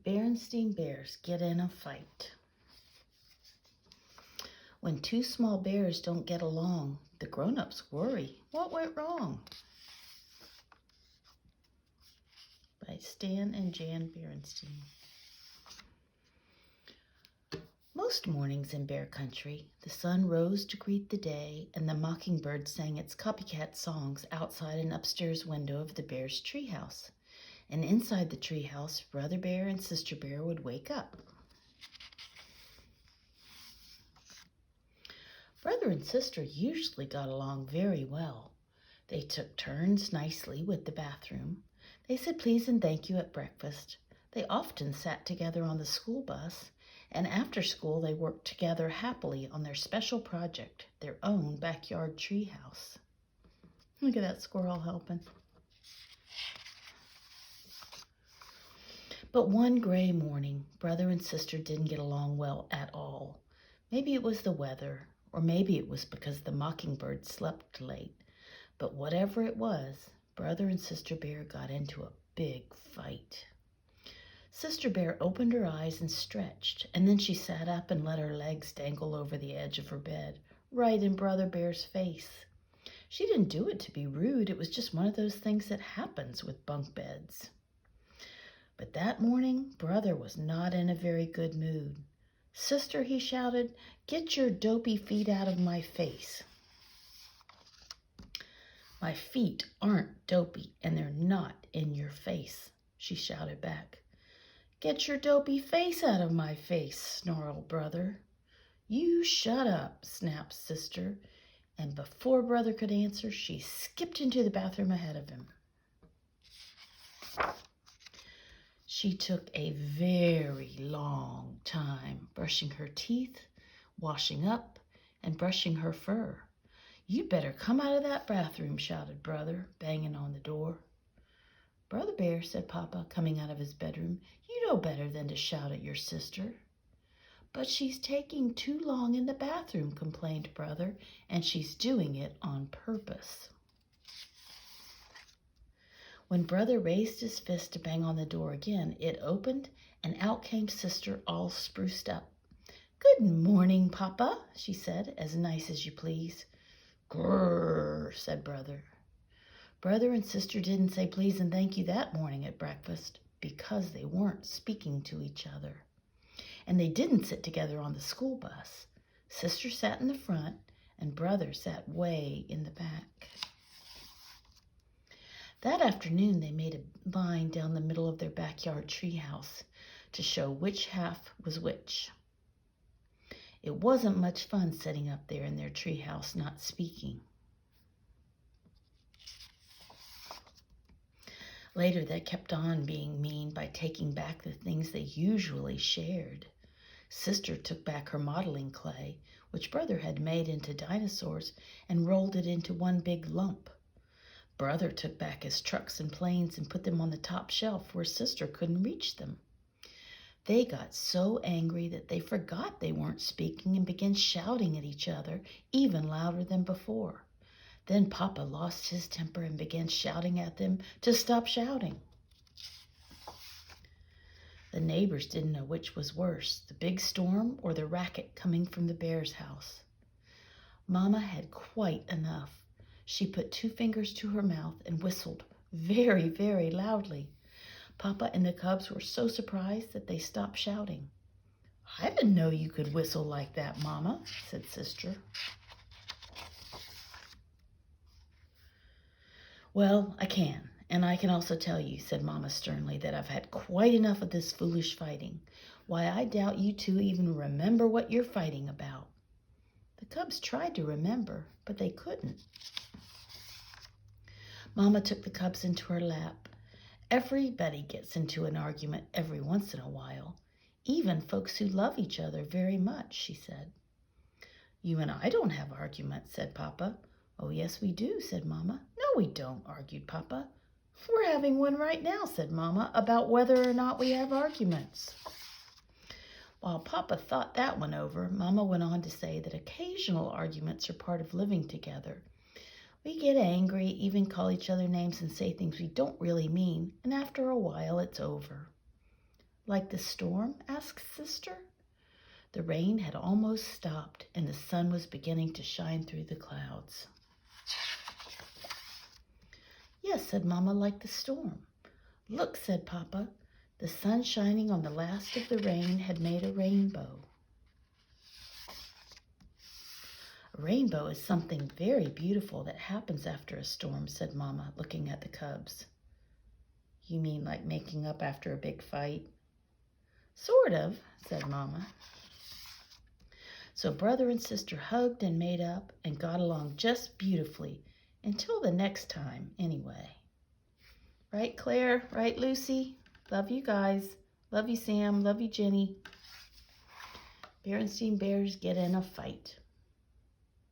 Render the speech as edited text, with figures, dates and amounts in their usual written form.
Berenstain bears get in a fight. When two small bears don't get along, the grown-ups worry. What went wrong? By Stan and Jan Berenstain. Most mornings in bear country, the sun rose to greet the day, and the mockingbird sang its copycat songs outside an upstairs window of the bear's treehouse. And inside the treehouse, Brother Bear and Sister Bear would wake up. Brother and sister usually got along very well. They took turns nicely with the bathroom. They said please and thank you at breakfast. They often sat together on the school bus, and after school they worked together happily on their special project, their own backyard treehouse. Look at that squirrel helping. But one gray morning, brother and sister didn't get along well at all. Maybe it was the weather, or maybe it was because the mockingbird slept late. But whatever it was, Brother and Sister Bear got into a big fight. Sister Bear opened her eyes and stretched, and then she sat up and let her legs dangle over the edge of her bed, right in Brother Bear's face. She didn't do it to be rude. It was just one of those things that happens with bunk beds. But that morning, Brother was not in a very good mood. "Sister," he shouted, "get your dopey feet out of my face." "My feet aren't dopey, and they're not in your face," she shouted back. "Get your dopey face out of my face," snarled Brother. "You shut up," snapped Sister, and before Brother could answer, she skipped into the bathroom ahead of him. She took a very long time brushing her teeth, washing up, and brushing her fur. "You better come out of that bathroom," shouted Brother, banging on the door. "Brother Bear," said Papa, coming out of his bedroom, "you know better than to shout at your sister." "But she's taking too long in the bathroom," complained Brother, "and she's doing it on purpose." When Brother raised his fist to bang on the door again, it opened, and out came Sister all spruced up. "Good morning, Papa," she said, "as nice as you please." "Grrr," said Brother. Brother and Sister didn't say please and thank you that morning at breakfast because they weren't speaking to each other. And they didn't sit together on the school bus. Sister sat in the front, and Brother sat way in the back. That afternoon, they made a line down the middle of their backyard treehouse to show which half was which. It wasn't much fun sitting up there in their treehouse not speaking. Later, they kept on being mean by taking back the things they usually shared. Sister took back her modeling clay, which Brother had made into dinosaurs, and rolled it into one big lump. Brother took back his trucks and planes and put them on the top shelf where Sister couldn't reach them. They got so angry that they forgot they weren't speaking and began shouting at each other, even louder than before. Then Papa lost his temper and began shouting at them to stop shouting. The neighbors didn't know which was worse, the big storm or the racket coming from the bear's house. Mama had quite enough. She put 2 fingers to her mouth and whistled very, very loudly. Papa and the cubs were so surprised that they stopped shouting. "I didn't know you could whistle like that, Mama," said Sister. "Well, I can, and I can also tell you," said Mama sternly, "that I've had quite enough of this foolish fighting. Why, I doubt you two even remember what you're fighting about." The cubs tried to remember, but they couldn't. Mama took the cubs into her lap. "Everybody gets into an argument every once in a while, even folks who love each other very much," she said. "You and I don't have arguments," said Papa. "Oh, yes, we do," said Mama. "No, we don't," argued Papa. "We're having one right now," said Mama, "about whether or not we have arguments." While Papa thought that one over, Mama went on to say that occasional arguments are part of living together. We get angry, even call each other names and say things we don't really mean, and after a while it's over. Like the storm? Asked Sister. The rain had almost stopped, and the sun was beginning to shine through the clouds. Yes, said Mama, like the storm. Look, said Papa. The sun shining on the last of the rain had made a rainbow. A rainbow is something very beautiful that happens after a storm, said Mama, looking at the cubs. You mean like making up after a big fight? Sort of, said Mama. So brother and sister hugged and made up and got along just beautifully, until the next time, anyway. Right, Claire? Right, Lucy? Love you guys. Love you, Sam. Love you, Jenny. Berenstain Bears get in a fight.